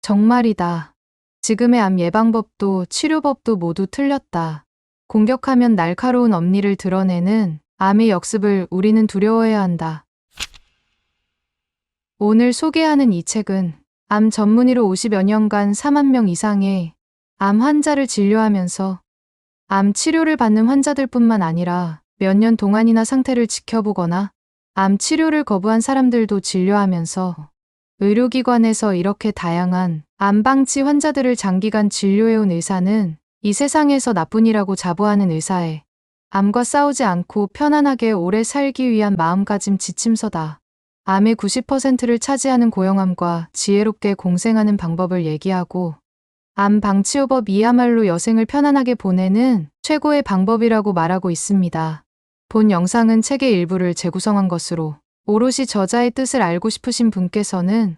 정말이다. 지금의 암 예방법도 치료법도 모두 틀렸다. 공격하면 날카로운 엄니를 드러내는 암의 역습을 우리는 두려워해야 한다. 오늘 소개하는 이 책은 암 전문의로 50여 년간 4만 명 이상의 암 환자를 진료하면서 암 치료를 받는 환자들뿐만 아니라 몇 년 동안이나 상태를 지켜보거나 암 치료를 거부한 사람들도 진료하면서 의료기관에서 이렇게 다양한 암 방치 환자들을 장기간 진료해온 의사는 이 세상에서 나뿐이라고 자부하는 의사의 암과 싸우지 않고 편안하게 오래 살기 위한 마음가짐 지침서다. 암의 90%를 차지하는 고형암과 지혜롭게 공생하는 방법을 얘기하고 암 방치요법이야말로 여생을 편안하게 보내는 최고의 방법이라고 말하고 있습니다. 본 영상은 책의 일부를 재구성한 것으로 오롯이 저자의 뜻을 알고 싶으신 분께서는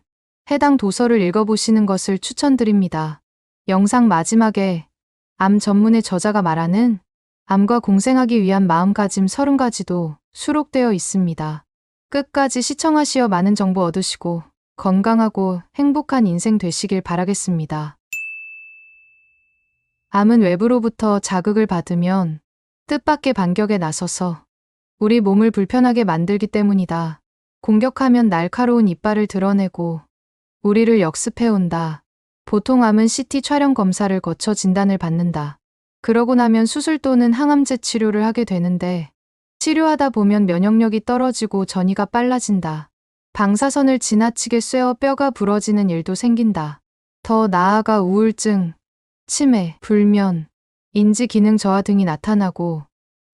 해당 도서를 읽어보시는 것을 추천드립니다. 영상 마지막에 암 전문의 저자가 말하는 암과 공생하기 위한 마음가짐 30가지도 수록되어 있습니다. 끝까지 시청하시어 많은 정보 얻으시고 건강하고 행복한 인생 되시길 바라겠습니다. 암은 외부로부터 자극을 받으면 뜻밖의 반격에 나서서 우리 몸을 불편하게 만들기 때문이다. 공격하면 날카로운 이빨을 드러내고 우리를 역습해온다. 보통 암은 CT 촬영 검사를 거쳐 진단을 받는다. 그러고 나면 수술 또는 항암제 치료를 하게 되는데 치료하다 보면 면역력이 떨어지고 전이가 빨라진다. 방사선을 지나치게 쐬어 뼈가 부러지는 일도 생긴다. 더 나아가 우울증, 치매, 불면, 인지 기능 저하 등이 나타나고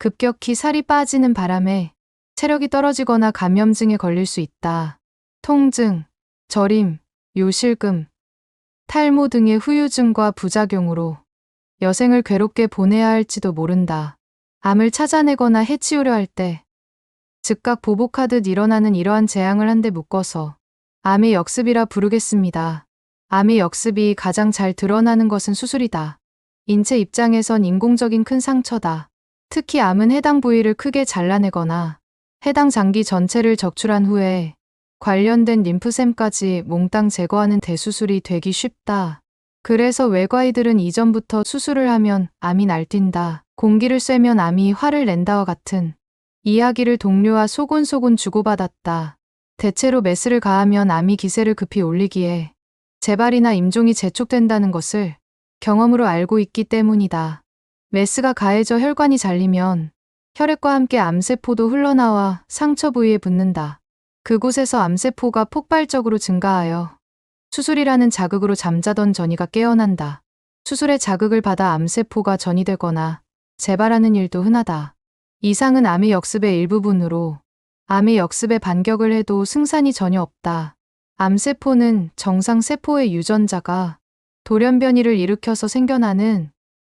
급격히 살이 빠지는 바람에 체력이 떨어지거나 감염증에 걸릴 수 있다. 통증, 저림, 요실금, 탈모 등의 후유증과 부작용으로 여생을 괴롭게 보내야 할지도 모른다. 암을 찾아내거나 해치우려 할 때 즉각 보복하듯 일어나는 이러한 재앙을 한데 묶어서 암의 역습이라 부르겠습니다. 암의 역습이 가장 잘 드러나는 것은 수술이다. 인체 입장에선 인공적인 큰 상처다. 특히 암은 해당 부위를 크게 잘라내거나 해당 장기 전체를 적출한 후에 관련된 림프샘까지 몽땅 제거하는 대수술이 되기 쉽다. 그래서 외과의들은 이전부터 수술을 하면 암이 날뛴다. 공기를 쐬면 암이 화를 낸다와 같은 이야기를 동료와 소곤소곤 주고받았다. 대체로 메스를 가하면 암이 기세를 급히 올리기에 재발이나 임종이 재촉된다는 것을 경험으로 알고 있기 때문이다. 메스가 가해져 혈관이 잘리면 혈액과 함께 암세포도 흘러나와 상처 부위에 붙는다. 그곳에서 암세포가 폭발적으로 증가하여 수술이라는 자극으로 잠자던 전이가 깨어난다. 수술의 자극을 받아 암세포가 전이되거나 재발하는 일도 흔하다. 이상은 암의 역습의 일부분으로 암의 역습에 반격을 해도 승산이 전혀 없다. 암세포는 정상세포의 유전자가 돌연변이를 일으켜서 생겨나는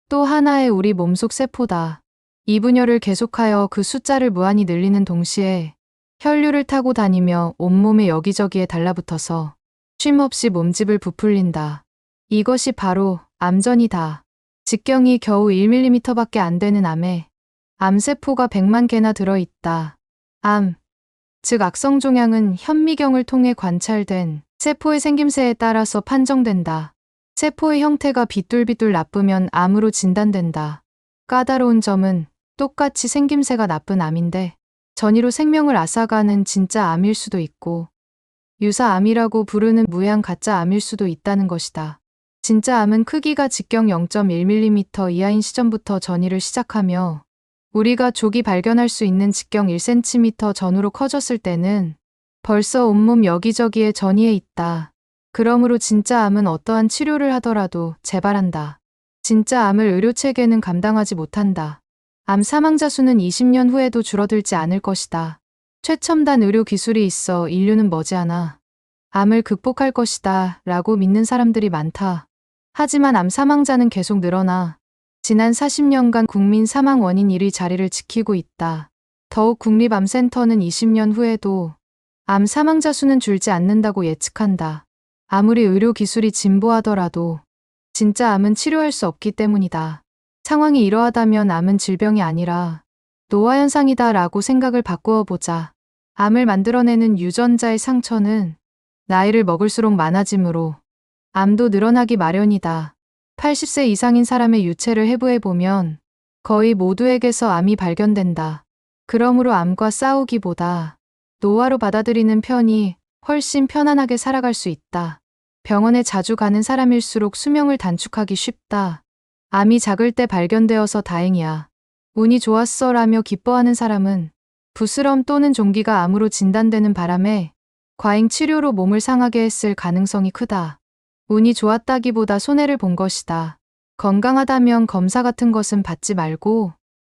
또 하나의 우리 몸속 세포다. 이 분열을 계속하여 그 숫자를 무한히 늘리는 동시에 혈류를 타고 다니며 온몸의 여기저기에 달라붙어서 쉼없이 몸집을 부풀린다. 이것이 바로 암전이다. 직경이 겨우 1mm밖에 안 되는 암에 암세포가 100만 개나 들어있다. 암, 즉 악성종양은 현미경을 통해 관찰된 세포의 생김새에 따라서 판정된다. 세포의 형태가 비뚤비뚤 나쁘면 암으로 진단된다. 까다로운 점은 똑같이 생김새가 나쁜 암인데 전이로 생명을 앗아가는 진짜 암일 수도 있고 유사암이라고 부르는 무해한 가짜 암일 수도 있다는 것이다. 진짜 암은 크기가 직경 0.1mm 이하인 시점부터 전이를 시작하며 우리가 조기 발견할 수 있는 직경 1cm 전후로 커졌을 때는 벌써 온몸 여기저기에 전이해 있다. 그러므로 진짜 암은 어떠한 치료를 하더라도 재발한다. 진짜 암을 의료체계는 감당하지 못한다. 암 사망자 수는 20년 후에도 줄어들지 않을 것이다. 최첨단 의료 기술이 있어 인류는 머지않아 암을 극복할 것이다 라고 믿는 사람들이 많다. 하지만 암 사망자는 계속 늘어나 지난 40년간 국민 사망 원인 1위 자리를 지키고 있다. 더욱 국립암센터는 20년 후에도 암 사망자 수는 줄지 않는다고 예측한다. 아무리 의료 기술이 진보하더라도 진짜 암은 치료할 수 없기 때문이다. 상황이 이러하다면 암은 질병이 아니라 노화현상이다 라고 생각을 바꾸어 보자. 암을 만들어내는 유전자의 상처는 나이를 먹을수록 많아지므로 암도 늘어나기 마련이다. 80세 이상인 사람의 유체를 해부해보면 거의 모두에게서 암이 발견된다. 그러므로 암과 싸우기보다 노화로 받아들이는 편이 훨씬 편안하게 살아갈 수 있다. 병원에 자주 가는 사람일수록 수명을 단축하기 쉽다. 암이 작을 때 발견되어서 다행이야. 운이 좋았어 라며 기뻐하는 사람은 부스럼 또는 종기가 암으로 진단되는 바람에 과잉 치료로 몸을 상하게 했을 가능성이 크다. 운이 좋았다기보다 손해를 본 것이다. 건강하다면 검사 같은 것은 받지 말고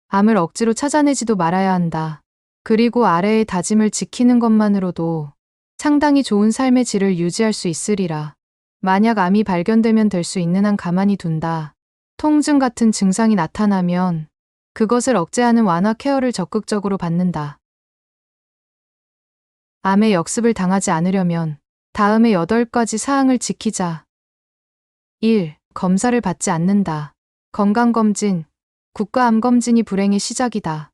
암을 억지로 찾아내지도 말아야 한다. 그리고 아래의 다짐을 지키는 것만으로도 상당히 좋은 삶의 질을 유지할 수 있으리라. 만약 암이 발견되면 될 수 있는 한 가만히 둔다. 통증 같은 증상이 나타나면 그것을 억제하는 완화 케어를 적극적으로 받는다. 암의 역습을 당하지 않으려면 다음의 8가지 사항을 지키자. 1. 검사를 받지 않는다. 건강검진, 국가암검진이 불행의 시작이다.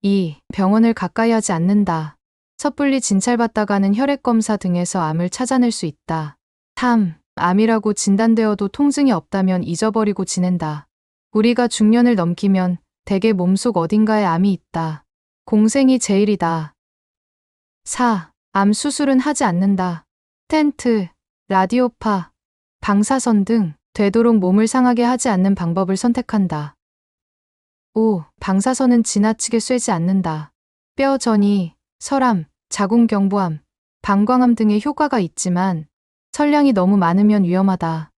2. 병원을 가까이 하지 않는다. 섣불리 진찰받다가는 혈액검사 등에서 암을 찾아낼 수 있다. 3. 암이라고 진단되어도 통증이 없다면 잊어버리고 지낸다. 우리가 중년을 넘기면 대개 몸속 어딘가에 암이 있다. 공생이 제일이다. 4. 암 수술은 하지 않는다. 스텐트, 라디오파, 방사선 등 되도록 몸을 상하게 하지 않는 방법을 선택한다. 5. 방사선은 지나치게 쐬지 않는다. 뼈 전이, 설암, 자궁경부암, 방광암 등의 효과가 있지만 설량이 너무 많으면 위험하다.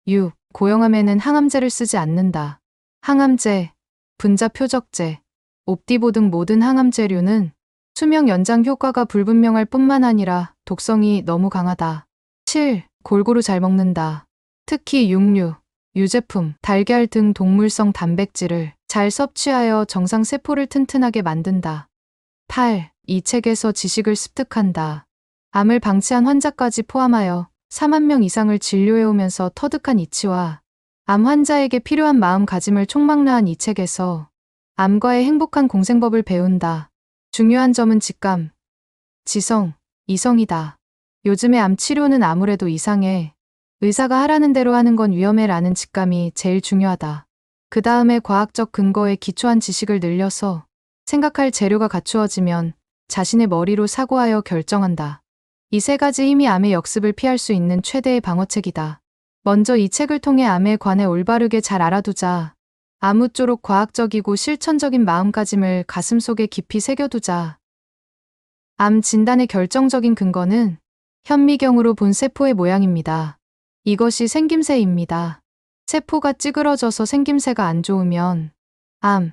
6. 고형암에는 항암제를 쓰지 않는다. 항암제, 분자표적제, 옵디보 등 모든 항암제류는 수명 연장 효과가 불분명할 뿐만 아니라 독성이 너무 강하다. 7. 골고루 잘 먹는다. 특히 육류, 유제품, 달걀 등 동물성 단백질을 잘 섭취하여 정상 세포를 튼튼하게 만든다. 8. 이 책에서 지식을 습득한다. 암을 방치한 환자까지 포함하여 4만 명 이상을 진료해오면서 터득한 이치와 암 환자에게 필요한 마음가짐을 총망라한 이 책에서 암과의 행복한 공생법을 배운다. 중요한 점은 직감, 지성, 이성이다. 요즘의 암 치료는 아무래도 이상해. 의사가 하라는 대로 하는 건 위험해 라는 직감이 제일 중요하다. 그 다음에 과학적 근거에 기초한 지식을 늘려서 생각할 재료가 갖추어지면 자신의 머리로 사고하여 결정한다. 이 3가지 힘이 암의 역습을 피할 수 있는 최대의 방어책이다. 먼저 이 책을 통해 암에 관해 올바르게 잘 알아두자. 아무쪼록 과학적이고 실천적인 마음가짐을 가슴속에 깊이 새겨두자. 암 진단의 결정적인 근거는 현미경으로 본 세포의 모양입니다. 이것이 생김새입니다. 세포가 찌그러져서 생김새가 안 좋으면 암,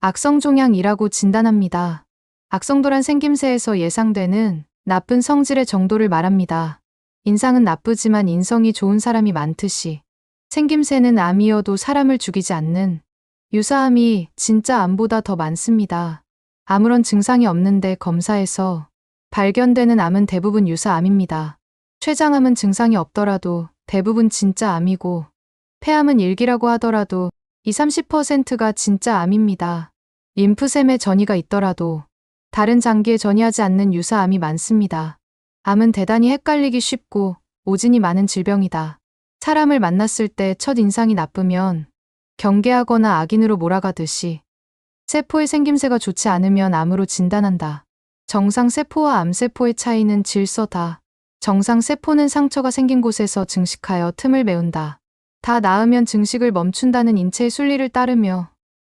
악성종양이라고 진단합니다. 악성도란 생김새에서 예상되는 나쁜 성질의 정도를 말합니다. 인상은 나쁘지만 인성이 좋은 사람이 많듯이 생김새는 암이어도 사람을 죽이지 않는 유사암이 진짜 암보다 더 많습니다. 아무런 증상이 없는데 검사에서 발견되는 암은 대부분 유사암입니다. 췌장암은 증상이 없더라도 대부분 진짜 암이고 폐암은 일기라고 하더라도 20~30%가 진짜 암입니다. 림프샘에 전이가 있더라도 다른 장기에 전이하지 않는 유사암이 많습니다. 암은 대단히 헷갈리기 쉽고 오진이 많은 질병이다. 사람을 만났을 때 첫 인상이 나쁘면 경계하거나 악인으로 몰아가듯이 세포의 생김새가 좋지 않으면 암으로 진단한다. 정상세포와 암세포의 차이는 질서다. 정상세포는 상처가 생긴 곳에서 증식하여 틈을 메운다. 다 나으면 증식을 멈춘다는 인체의 순리를 따르며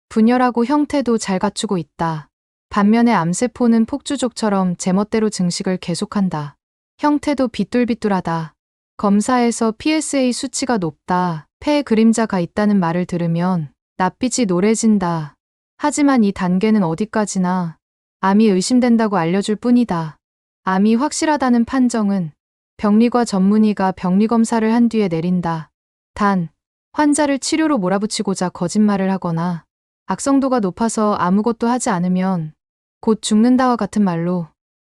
분열하고 형태도 잘 갖추고 있다. 반면에 암세포는 폭주족처럼 제멋대로 증식을 계속한다. 형태도 비뚤비뚤하다. 검사에서 PSA 수치가 높다, 폐에 그림자가 있다는 말을 들으면 낯빛이 노래진다. 하지만 이 단계는 어디까지나 암이 의심된다고 알려줄 뿐이다. 암이 확실하다는 판정은 병리과 전문의가 병리검사를 한 뒤에 내린다. 단, 환자를 치료로 몰아붙이고자 거짓말을 하거나 악성도가 높아서 아무것도 하지 않으면 곧 죽는다와 같은 말로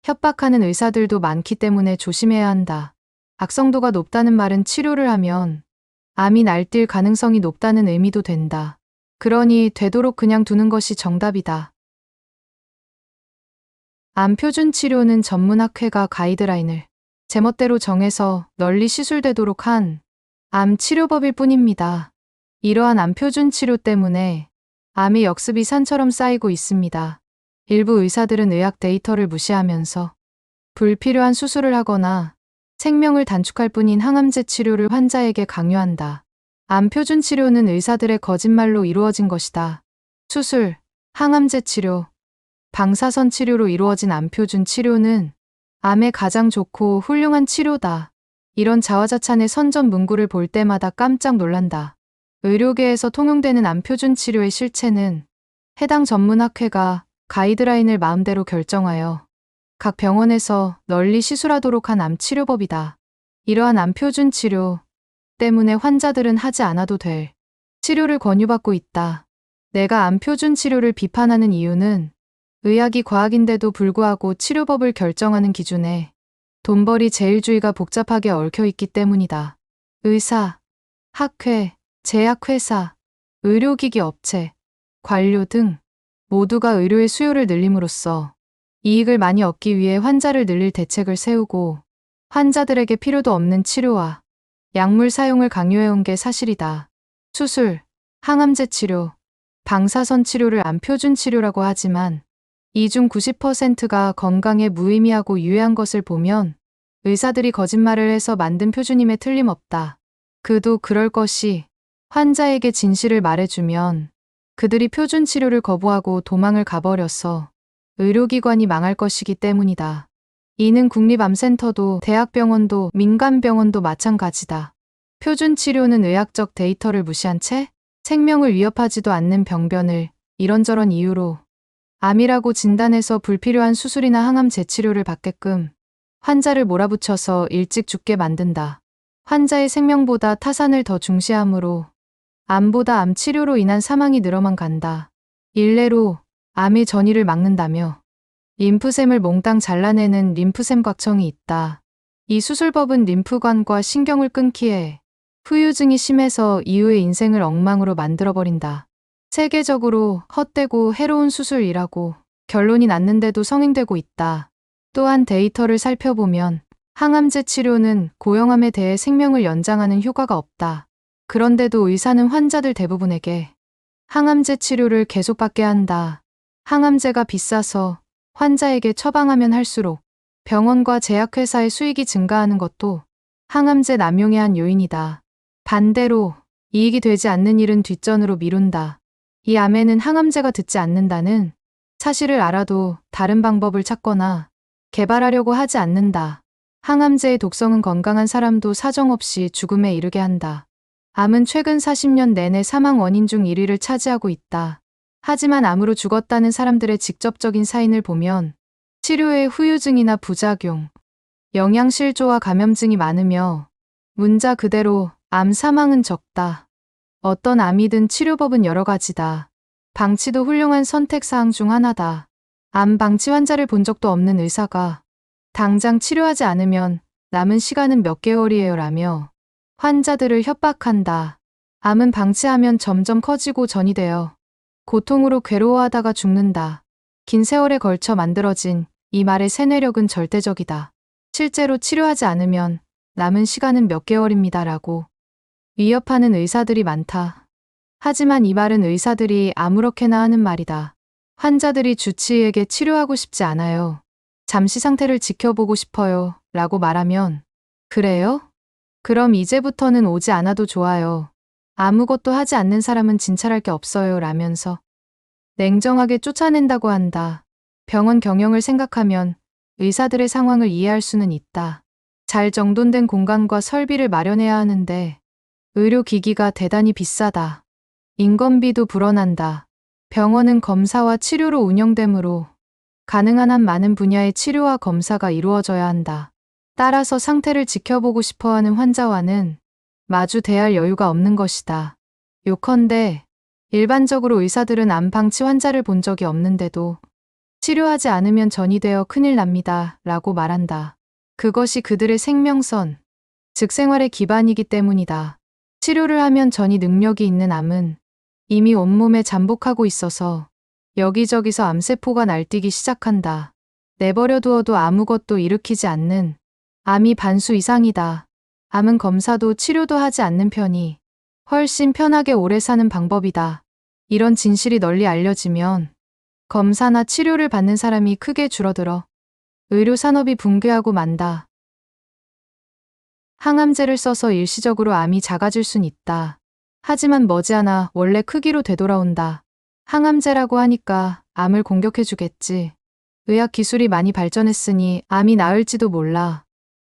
협박하는 의사들도 많기 때문에 조심해야 한다. 악성도가 높다는 말은 치료를 하면 암이 날뛸 가능성이 높다는 의미도 된다. 그러니 되도록 그냥 두는 것이 정답이다. 암 표준 치료는 전문학회가 가이드라인을 제멋대로 정해서 널리 시술되도록 한 암 치료법일 뿐입니다. 이러한 암 표준 치료 때문에 암의 역습이 산처럼 쌓이고 있습니다. 일부 의사들은 의학 데이터를 무시하면서 불필요한 수술을 하거나 생명을 단축할 뿐인 항암제 치료를 환자에게 강요한다. 암 표준 치료는 의사들의 거짓말로 이루어진 것이다. 수술, 항암제 치료, 방사선 치료로 이루어진 암 표준 치료는 암에 가장 좋고 훌륭한 치료다. 이런 자화자찬의 선전 문구를 볼 때마다 깜짝 놀란다. 의료계에서 통용되는 암 표준 치료의 실체는 해당 전문학회가 가이드라인을 마음대로 결정하여 각 병원에서 널리 시술하도록 한 암 치료법이다. 이러한 암 표준 치료 때문에 환자들은 하지 않아도 될 치료를 권유받고 있다. 내가 암 표준 치료를 비판하는 이유는 의학이 과학인데도 불구하고 치료법을 결정하는 기준에 돈벌이 제일주의가 복잡하게 얽혀 있기 때문이다. 의사, 학회, 제약회사, 의료기기 업체, 관료 등 모두가 의료의 수요를 늘림으로써 이익을 많이 얻기 위해 환자를 늘릴 대책을 세우고 환자들에게 필요도 없는 치료와 약물 사용을 강요해온 게 사실이다. 수술, 항암제 치료, 방사선 치료를 암 표준 치료라고 하지만 이 중 90%가 건강에 무의미하고 유해한 것을 보면 의사들이 거짓말을 해서 만든 표준임에 틀림없다. 그도 그럴 것이 환자에게 진실을 말해주면 그들이 표준 치료를 거부하고 도망을 가버려서 의료기관이 망할 것이기 때문이다. 이는 국립암센터도 대학병원도 민간병원도 마찬가지다. 표준 치료는 의학적 데이터를 무시한 채 생명을 위협하지도 않는 병변을 이런저런 이유로 암이라고 진단해서 불필요한 수술이나 항암 재치료를 받게끔 환자를 몰아붙여서 일찍 죽게 만든다. 환자의 생명보다 타산을 더 중시하므로 암보다 암 치료로 인한 사망이 늘어만 간다. 일례로 암의 전이를 막는다며 림프샘을 몽땅 잘라내는 림프샘 곽청이 있다. 이 수술법은 림프관과 신경을 끊기에 후유증이 심해서 이후의 인생을 엉망으로 만들어버린다. 세계적으로 헛되고 해로운 수술이라고 결론이 났는데도 성행되고 있다. 또한 데이터를 살펴보면 항암제 치료는 고형암에 대해 생명을 연장하는 효과가 없다. 그런데도 의사는 환자들 대부분에게 항암제 치료를 계속 받게 한다. 항암제가 비싸서 환자에게 처방하면 할수록 병원과 제약회사의 수익이 증가하는 것도 항암제 남용의 한 요인이다. 반대로 이익이 되지 않는 일은 뒷전으로 미룬다. 이 암에는 항암제가 듣지 않는다는 사실을 알아도 다른 방법을 찾거나 개발하려고 하지 않는다. 항암제의 독성은 건강한 사람도 사정없이 죽음에 이르게 한다. 암은 최근 40년 내내 사망 원인 중 1위를 차지하고 있다. 하지만 암으로 죽었다는 사람들의 직접적인 사인을 보면 치료의 후유증이나 부작용, 영양실조와 감염증이 많으며 문자 그대로 암 사망은 적다. 어떤 암이든 치료법은 여러 가지다. 방치도 훌륭한 선택사항 중 하나다. 암 방치 환자를 본 적도 없는 의사가 당장 치료하지 않으면 남은 시간은 몇 개월이에요 라며 환자들을 협박한다. 암은 방치하면 점점 커지고 전이되어 고통으로 괴로워하다가 죽는다. 긴 세월에 걸쳐 만들어진 이 말의 세뇌력은 절대적이다. 실제로 치료하지 않으면 남은 시간은 몇 개월입니다 라고 위협하는 의사들이 많다. 하지만 이 말은 의사들이 아무렇게나 하는 말이다. 환자들이 주치의에게 치료하고 싶지 않아요. 잠시 상태를 지켜보고 싶어요 라고 말하면 그래요? 그럼 이제부터는 오지 않아도 좋아요. 아무것도 하지 않는 사람은 진찰할 게 없어요 라면서 냉정하게 쫓아낸다고 한다. 병원 경영을 생각하면 의사들의 상황을 이해할 수는 있다. 잘 정돈된 공간과 설비를 마련해야 하는데 의료기기가 대단히 비싸다. 인건비도 불어난다. 병원은 검사와 치료로 운영되므로 가능한 한 많은 분야의 치료와 검사가 이루어져야 한다. 따라서 상태를 지켜보고 싶어하는 환자와는 마주 대할 여유가 없는 것이다. 요컨대 일반적으로 의사들은 암 방치 환자를 본 적이 없는데도 치료하지 않으면 전이 되어 큰일 납니다 라고 말한다. 그것이 그들의 생명선, 즉 생활의 기반이기 때문이다. 치료를 하면 전이 능력이 있는 암은 이미 온몸에 잠복하고 있어서 여기저기서 암세포가 날뛰기 시작한다. 내버려 두어도 아무것도 일으키지 않는 암이 반수 이상이다. 암은 검사도 치료도 하지 않는 편이 훨씬 편하게 오래 사는 방법이다. 이런 진실이 널리 알려지면 검사나 치료를 받는 사람이 크게 줄어들어 의료 산업이 붕괴하고 만다. 항암제를 써서 일시적으로 암이 작아질 순 있다. 하지만 머지않아 원래 크기로 되돌아온다. 항암제라고 하니까 암을 공격해주겠지. 의학 기술이 많이 발전했으니 암이 나을지도 몰라.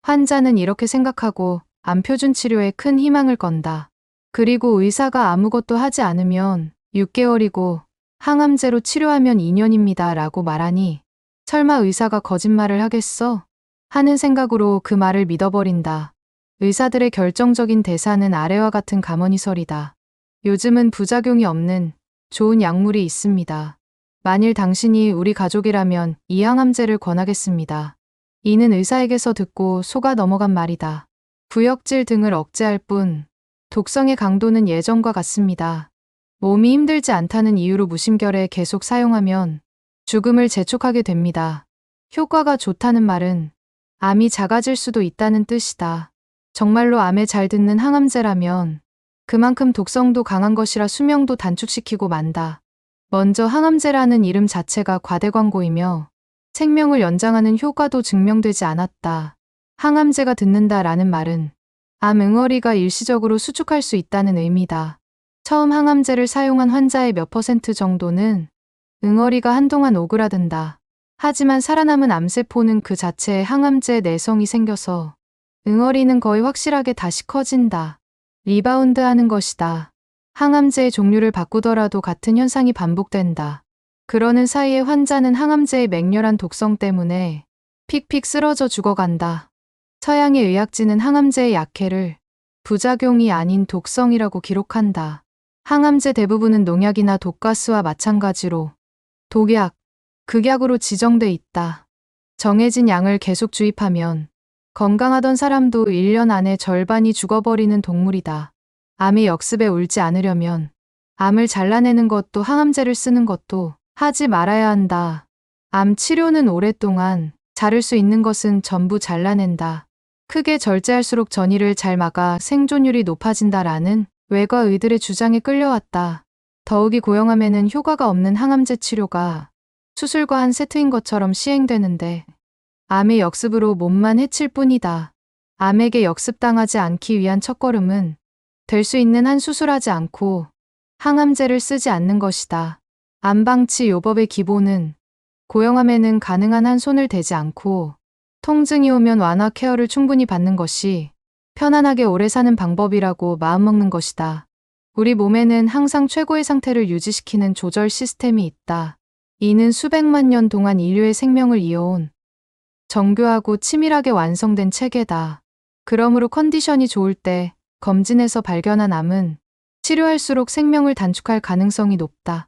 환자는 이렇게 생각하고 암 표준 치료에 큰 희망을 건다. 그리고 의사가 아무것도 하지 않으면 6개월이고 항암제로 치료하면 2년입니다 라고 말하니 설마 의사가 거짓말을 하겠어? 하는 생각으로 그 말을 믿어버린다. 의사들의 결정적인 대사는 아래와 같은 가머니설이다. 요즘은 부작용이 없는 좋은 약물이 있습니다. 만일 당신이 우리 가족이라면 이 항암제를 권하겠습니다. 이는 의사에게서 듣고 속아 넘어간 말이다. 구역질 등을 억제할 뿐 독성의 강도는 예전과 같습니다. 몸이 힘들지 않다는 이유로 무심결에 계속 사용하면 죽음을 재촉하게 됩니다. 효과가 좋다는 말은 암이 작아질 수도 있다는 뜻이다. 정말로 암에 잘 듣는 항암제라면 그만큼 독성도 강한 것이라 수명도 단축시키고 만다. 먼저 항암제라는 이름 자체가 과대 광고이며 생명을 연장하는 효과도 증명되지 않았다. 항암제가 듣는다라는 말은 암 응어리가 일시적으로 수축할 수 있다는 의미다. 처음 항암제를 사용한 환자의 몇 퍼센트 정도는 응어리가 한동안 오그라든다. 하지만 살아남은 암세포는 그 자체에 항암제 내성이 생겨서 응어리는 거의 확실하게 다시 커진다. 리바운드 하는 것이다. 항암제의 종류를 바꾸더라도 같은 현상이 반복된다. 그러는 사이에 환자는 항암제의 맹렬한 독성 때문에 픽픽 쓰러져 죽어간다. 서양의 의학지는 항암제의 약해를 부작용이 아닌 독성이라고 기록한다. 항암제 대부분은 농약이나 독가스와 마찬가지로 독약, 극약으로 지정돼 있다. 정해진 양을 계속 주입하면 건강하던 사람도 1년 안에 절반이 죽어버리는 동물이다. 암의 역습에 울지 않으려면 암을 잘라내는 것도 항암제를 쓰는 것도 하지 말아야 한다. 암 치료는 오랫동안 자를 수 있는 것은 전부 잘라낸다. 크게 절제할수록 전이를 잘 막아 생존율이 높아진다라는 외과의들의 주장에 끌려왔다. 더욱이 고형암에는 효과가 없는 항암제 치료가 수술과 한 세트인 것처럼 시행되는데 암의 역습으로 몸만 해칠 뿐이다. 암에게 역습당하지 않기 위한 첫걸음은 될 수 있는 한 수술하지 않고 항암제를 쓰지 않는 것이다. 암방치 요법의 기본은 고형암에는 가능한 한 손을 대지 않고 통증이 오면 완화 케어를 충분히 받는 것이 편안하게 오래 사는 방법이라고 마음먹는 것이다. 우리 몸에는 항상 최고의 상태를 유지시키는 조절 시스템이 있다. 이는 수백만 년 동안 인류의 생명을 이어온 정교하고 치밀하게 완성된 체계다. 그러므로 컨디션이 좋을 때 검진에서 발견한 암은 치료할수록 생명을 단축할 가능성이 높다.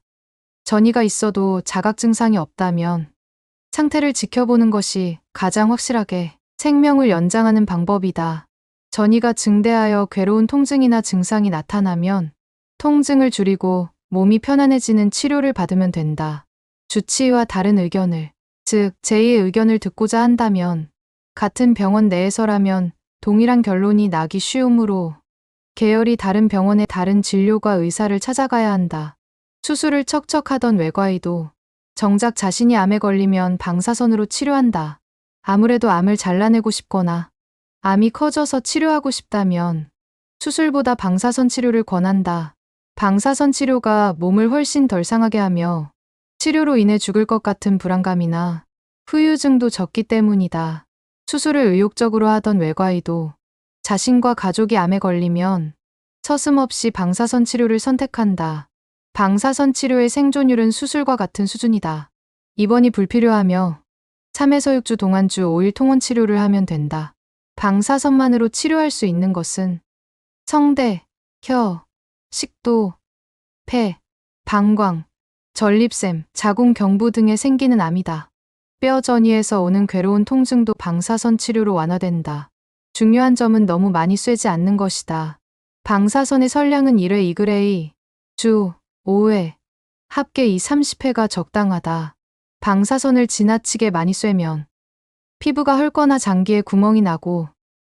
전이가 있어도 자각 증상이 없다면 상태를 지켜보는 것이 가장 확실하게 생명을 연장하는 방법이다. 전이가 증대하여 괴로운 통증이나 증상이 나타나면 통증을 줄이고 몸이 편안해지는 치료를 받으면 된다. 주치의와 다른 의견을, 즉 제2의 의견을 듣고자 한다면 같은 병원 내에서라면 동일한 결론이 나기 쉬우므로 계열이 다른 병원의 다른 진료과 의사를 찾아가야 한다. 수술을 척척하던 외과의도 정작 자신이 암에 걸리면 방사선으로 치료한다. 아무래도 암을 잘라내고 싶거나 암이 커져서 치료하고 싶다면 수술보다 방사선 치료를 권한다. 방사선 치료가 몸을 훨씬 덜 상하게 하며 치료로 인해 죽을 것 같은 불안감이나 후유증도 적기 때문이다. 수술을 의욕적으로 하던 외과의도 자신과 가족이 암에 걸리면 서슴없이 방사선 치료를 선택한다. 방사선 치료의 생존율은 수술과 같은 수준이다. 입원이 불필요하며 3에서 6주 동안 주 5일 통원 치료를 하면 된다. 방사선만으로 치료할 수 있는 것은 성대, 혀, 식도, 폐, 방광, 전립샘, 자궁 경부 등에 생기는 암이다. 뼈 전이에서 오는 괴로운 통증도 방사선 치료로 완화된다. 중요한 점은 너무 많이 쐬지 않는 것이다. 방사선의 설량은 1회 2그레이, 주 5회, 합계 2, 30회가 적당하다. 방사선을 지나치게 많이 쐬면 피부가 헐거나 장기에 구멍이 나고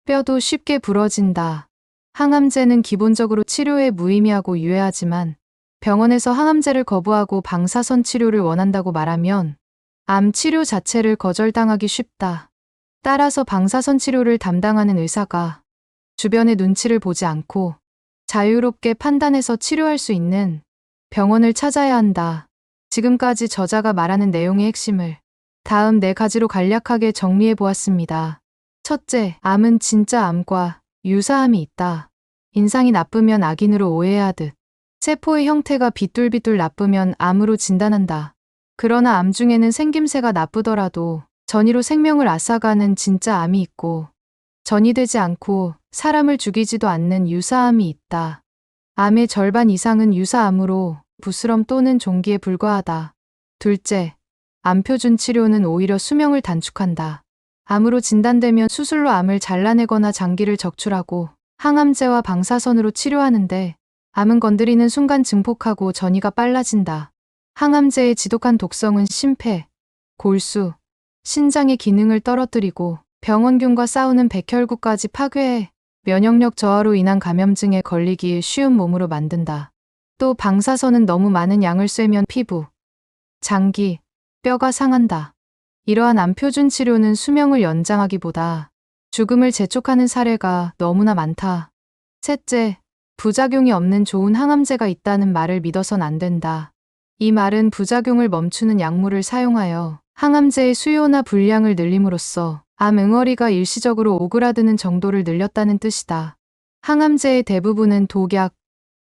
뼈도 쉽게 부러진다. 항암제는 기본적으로 치료에 무의미하고 유해하지만 병원에서 항암제를 거부하고 방사선 치료를 원한다고 말하면 암 치료 자체를 거절당하기 쉽다. 따라서 방사선 치료를 담당하는 의사가 주변의 눈치를 보지 않고 자유롭게 판단해서 치료할 수 있는 병원을 찾아야 한다. 지금까지 저자가 말하는 내용의 핵심을 다음 4가지로 간략하게 정리해 보았습니다. 첫째, 암은 진짜 암과 유사함이 있다. 인상이 나쁘면 악인으로 오해하듯 세포의 형태가 비뚤비뚤 나쁘면 암으로 진단한다. 그러나 암 중에는 생김새가 나쁘더라도 전이로 생명을 앗아가는 진짜 암이 있고 전이 되지 않고 사람을 죽이지도 않는 유사암이 있다. 암의 절반 이상은 유사암으로 부스럼 또는 종기에 불과하다. 둘째, 암표준 치료는 오히려 수명을 단축한다. 암으로 진단되면 수술로 암을 잘라내거나 장기를 적출하고 항암제와 방사선으로 치료하는데 암은 건드리는 순간 증폭하고 전이가 빨라진다. 항암제의 지독한 독성은 심폐, 골수, 신장의 기능을 떨어뜨리고 병원균과 싸우는 백혈구까지 파괴해 면역력 저하로 인한 감염증에 걸리기 쉬운 몸으로 만든다. 또 방사선은 너무 많은 양을 쐬면 피부, 장기, 뼈가 상한다. 이러한 암표준 치료는 수명을 연장하기보다 죽음을 재촉하는 사례가 너무나 많다. 셋째, 부작용이 없는 좋은 항암제가 있다는 말을 믿어선 안 된다. 이 말은 부작용을 멈추는 약물을 사용하여 항암제의 수요나 분량을 늘림으로써 암 응어리가 일시적으로 오그라드는 정도를 늘렸다는 뜻이다. 항암제의 대부분은 독약,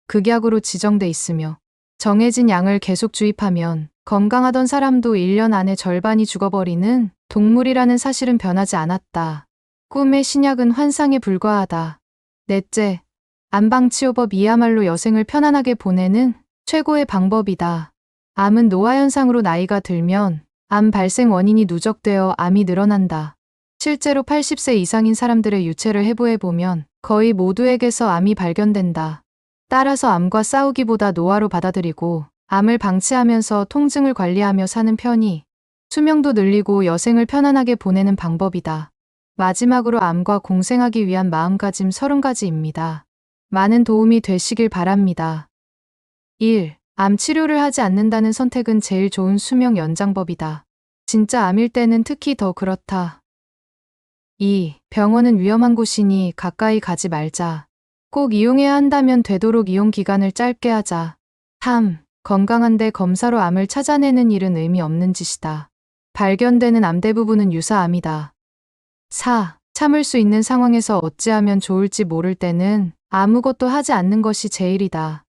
극약으로 지정돼 있으며 정해진 양을 계속 주입하면 건강하던 사람도 1년 안에 절반이 죽어버리는 동물이라는 사실은 변하지 않았다. 꿈의 신약은 환상에 불과하다. 넷째, 암방치료법 이야말로 여생을 편안하게 보내는 최고의 방법이다. 암은 노화현상으로 나이가 들면 암 발생 원인이 누적되어 암이 늘어난다. 실제로 80세 이상인 사람들의 유체를 해부해보면 거의 모두에게서 암이 발견된다. 따라서 암과 싸우기보다 노화로 받아들이고 암을 방치하면서 통증을 관리하며 사는 편이 수명도 늘리고 여생을 편안하게 보내는 방법이다. 마지막으로 암과 공생하기 위한 마음가짐 30가지입니다. 많은 도움이 되시길 바랍니다. 1. 암 치료를 하지 않는다는 선택은 제일 좋은 수명 연장법이다. 진짜 암일 때는 특히 더 그렇다. 2. 병원은 위험한 곳이니 가까이 가지 말자. 꼭 이용해야 한다면 되도록 이용 기간을 짧게 하자. 3. 건강한데 검사로 암을 찾아내는 일은 의미 없는 짓이다. 발견되는 암 대부분은 유사암이다. 4. 참을 수 있는 상황에서 어찌하면 좋을지 모를 때는 아무것도 하지 않는 것이 제일이다.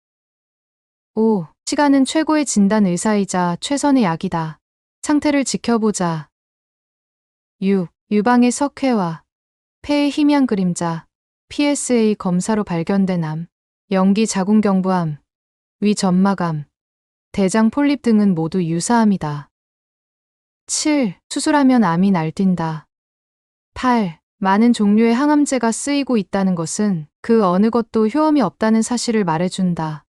5. 시간은 최고의 진단 의사이자 최선의 약이다. 상태를 지켜보자. 6. 유방의 석회와 폐의 희미한 그림자, PSA 검사로 발견된 암, 연기 자궁경부암, 위 점막암, 대장 폴립 등은 모두 유사암이다. 7. 수술하면 암이 날뛴다. 8. 많은 종류의 항암제가 쓰이고 있다는 것은 그 어느 것도 효험이 없다는 사실을 말해준다.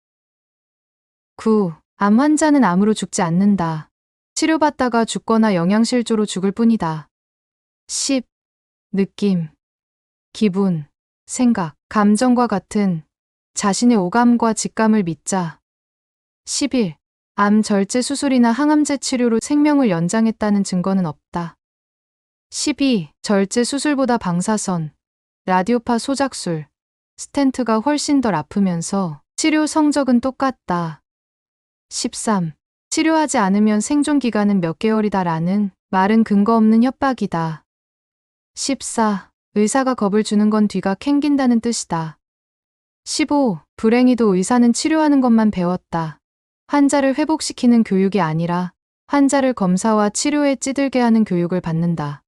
9. 암 환자는 암으로 죽지 않는다. 치료받다가 죽거나 영양실조로 죽을 뿐이다. 10. 느낌, 기분, 생각, 감정과 같은 자신의 오감과 직감을 믿자. 11. 암 절제 수술이나 항암제 치료로 생명을 연장했다는 증거는 없다. 12. 절제 수술보다 방사선, 라디오파 소작술, 스텐트가 훨씬 덜 아프면서 치료 성적은 똑같다. 13. 치료하지 않으면 생존 기간은 몇 개월이다라는 말은 근거 없는 협박이다. 14. 의사가 겁을 주는 건 뒤가 캥긴다는 뜻이다. 15. 불행히도 의사는 치료하는 것만 배웠다. 환자를 회복시키는 교육이 아니라 환자를 검사와 치료에 찌들게 하는 교육을 받는다.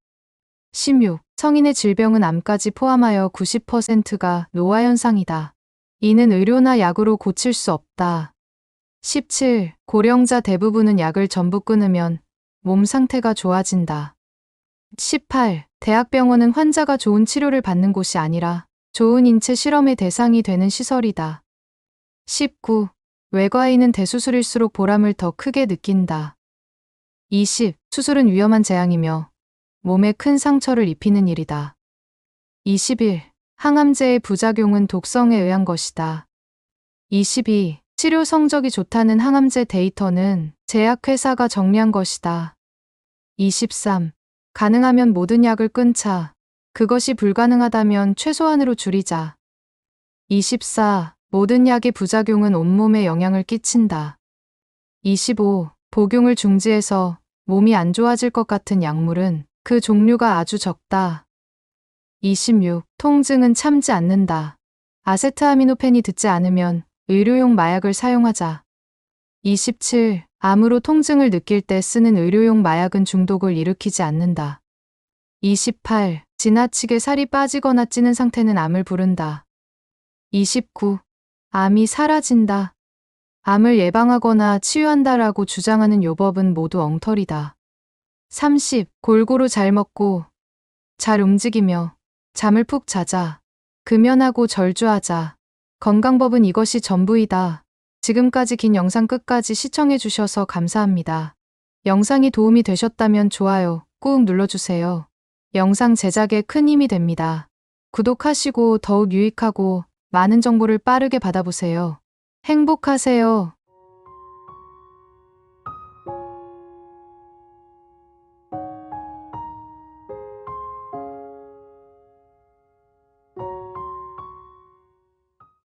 16. 성인의 질병은 암까지 포함하여 90%가 노화현상이다. 이는 의료나 약으로 고칠 수 없다. 17. 고령자 대부분은 약을 전부 끊으면 몸 상태가 좋아진다. 18. 대학병원은 환자가 좋은 치료를 받는 곳이 아니라 좋은 인체 실험의 대상이 되는 시설이다. 19. 외과인은 대수술일수록 보람을 더 크게 느낀다. 20. 수술은 위험한 재앙이며 몸에 큰 상처를 입히는 일이다. 21. 항암제의 부작용은 독성에 의한 것이다. 22. 치료 성적이 좋다는 항암제 데이터는 제약회사가 정리한 것이다. 23. 가능하면 모든 약을 끊자. 그것이 불가능하다면 최소한으로 줄이자. 24. 모든 약의 부작용은 온몸에 영향을 끼친다. 25. 복용을 중지해서 몸이 안 좋아질 것 같은 약물은 그 종류가 아주 적다. 26. 통증은 참지 않는다. 아세트아미노펜이 듣지 않으면 의료용 마약을 사용하자. 27. 암으로 통증을 느낄 때 쓰는 의료용 마약은 중독을 일으키지 않는다. 28. 지나치게 살이 빠지거나 찌는 상태는 암을 부른다. 29. 암이 사라진다. 암을 예방하거나 치유한다라고 주장하는 요법은 모두 엉터리다. 30. 골고루 잘 먹고 잘 움직이며 잠을 푹 자자. 금연하고 절주하자. 건강법은 이것이 전부이다. 지금까지 긴 영상 끝까지 시청해 주셔서 감사합니다. 영상이 도움이 되셨다면 좋아요 꾹 눌러주세요. 영상 제작에 큰 힘이 됩니다. 구독하시고 더욱 유익하고 많은 정보를 빠르게 받아보세요. 행복하세요.